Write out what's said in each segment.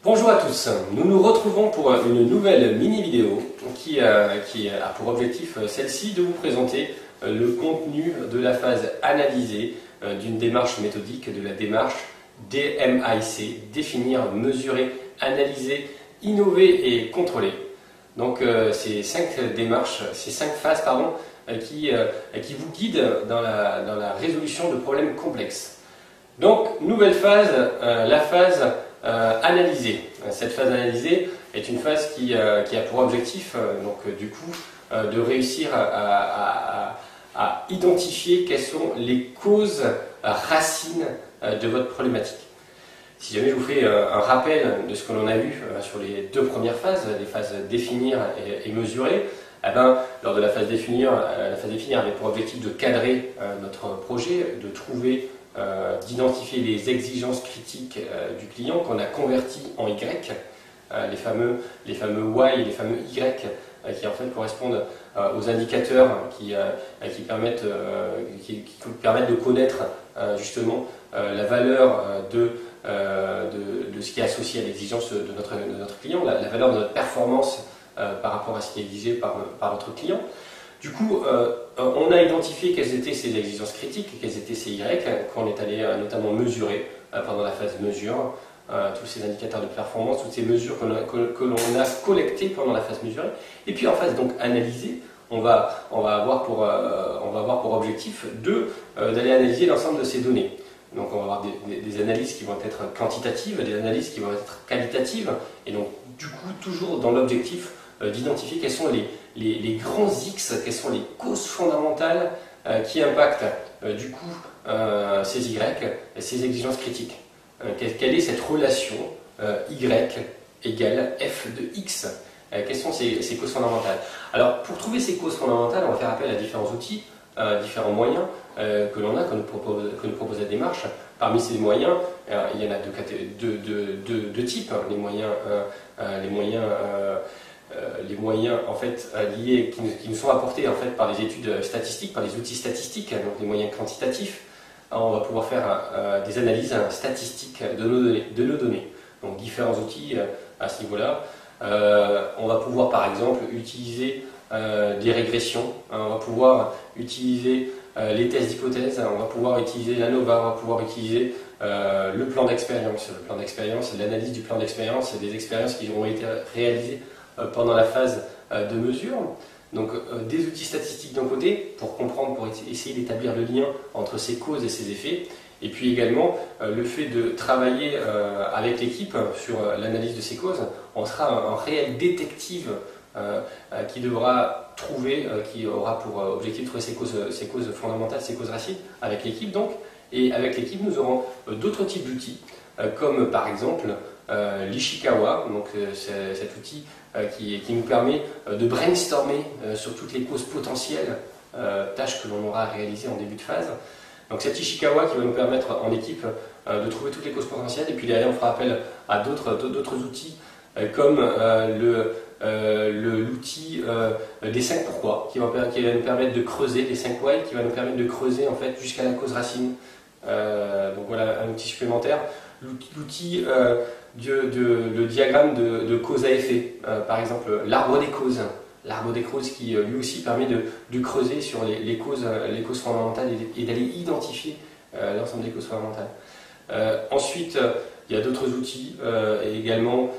Bonjour à tous, nous nous retrouvons pour une nouvelle mini-vidéo qui a pour objectif celle-ci de vous présenter le contenu de la phase analysée d'une démarche méthodique, de la démarche DMIC, définir, mesurer, analyser, innover et contrôler. Donc ces cinq phases qui vous guident dans la résolution de problèmes complexes. Donc nouvelle phase, la phase analysée. Cette phase analysée est une phase qui a pour objectif de réussir à identifier quelles sont les causes racines de votre problématique. Si jamais je vous fais un rappel de ce que l'on a vu sur les deux premières phases, les phases définir et mesurer, lors de la phase définir avait pour objectif de cadrer notre projet, de trouver d'identifier les exigences critiques du client qu'on a convertis en Y, les fameux Y et les fameux Y qui en fait correspondent aux indicateurs qui permettent de connaître justement la valeur de ce qui est associé à l'exigence de notre client, la valeur de notre performance par rapport à ce qui est exigé par notre client. Du coup, on a identifié quelles étaient ces exigences critiques, quelles étaient ces Y, qu'on est allé notamment mesurer pendant la phase mesure, tous ces indicateurs de performance, toutes ces mesures que l'on a collectées pendant la phase mesurée. Et puis en phase donc analysée, on va avoir pour objectif d'aller analyser l'ensemble de ces données. Donc on va avoir des analyses qui vont être quantitatives, des analyses qui vont être qualitatives, et donc du coup toujours dans l'objectif d'identifier quels sont les grands X, quelles sont les causes fondamentales qui impactent ces Y, ces exigences critiques. Quelle est cette relation Y égale F de X? Quelles sont ces causes fondamentales? Alors pour trouver ces causes fondamentales, on va faire appel à différents outils, différents moyens que nous propose la démarche. Parmi ces moyens, il y en a deux types, les moyens en fait liés qui nous sont apportés en fait par les études statistiques, par les outils statistiques, donc les moyens quantitatifs. On va pouvoir faire des analyses statistiques de nos données. Donc différents outils à ce niveau-là. On va pouvoir par exemple utiliser des régressions, on va pouvoir utiliser les tests d'hypothèse, on va pouvoir utiliser l'ANOVA, on va pouvoir utiliser le plan d'expérience. Le plan d'expérience, c'est l'analyse du plan d'expérience, c'est des expériences qui ont été réalisées pendant la phase de mesure. Donc des outils statistiques d'un côté pour comprendre, pour essayer d'établir le lien entre ces causes et ces effets, et puis également le fait de travailler avec l'équipe sur l'analyse de ces causes. On sera un réel détective qui aura pour objectif de trouver ces causes fondamentales, ces causes racines avec l'équipe donc. Et avec l'équipe, nous aurons d'autres types d'outils, comme par exemple l'Ishikawa, donc cet outil qui nous permet de brainstormer sur toutes les causes potentielles, tâches que l'on aura à réaliser en début de phase. Donc cet Ishikawa qui va nous permettre en équipe de trouver toutes les causes potentielles, et puis derrière on fera appel à d'autres outils comme l'outil des 5 pourquoi qui va nous permettre de creuser, les 5 why qui va nous permettre de creuser en fait jusqu'à la cause racine. Donc voilà un outil supplémentaire. L'outil le diagramme de cause à effet, par exemple l'arbre des causes. L'arbre des causes qui lui aussi permet de creuser sur les causes fondamentales et d'aller identifier l'ensemble des causes fondamentales. Ensuite, il y a d'autres outils également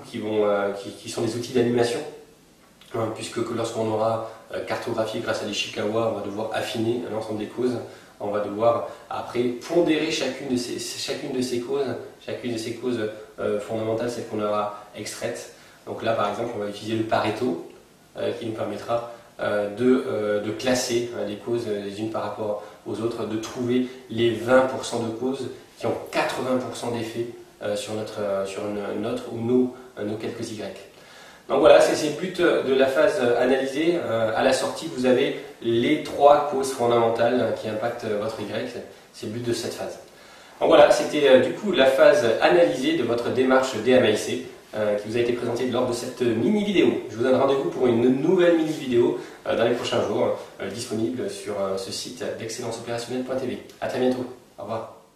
qui sont des outils d'animation, puisque lorsqu'on aura cartographié grâce à l'Ishikawa, on va devoir affiner l'ensemble des causes. On va devoir après pondérer chacune de ces causes fondamentales, celles qu'on aura extraites. Donc là par exemple on va utiliser le Pareto qui nous permettra de classer les causes les unes par rapport aux autres, de trouver les 20% de causes qui ont 80% d'effet sur notre ou nos quelques Y. Donc voilà, c'est le but de la phase analysée. À la sortie, vous avez les 3 causes fondamentales qui impactent votre Y. C'est le but de cette phase. Donc voilà, c'était du coup la phase analysée de votre démarche DMAIC qui vous a été présentée lors de cette mini vidéo. Je vous donne rendez-vous pour une nouvelle mini vidéo dans les prochains jours, disponible sur ce site d'excellenceopérationnelle.tv. A très bientôt. Au revoir.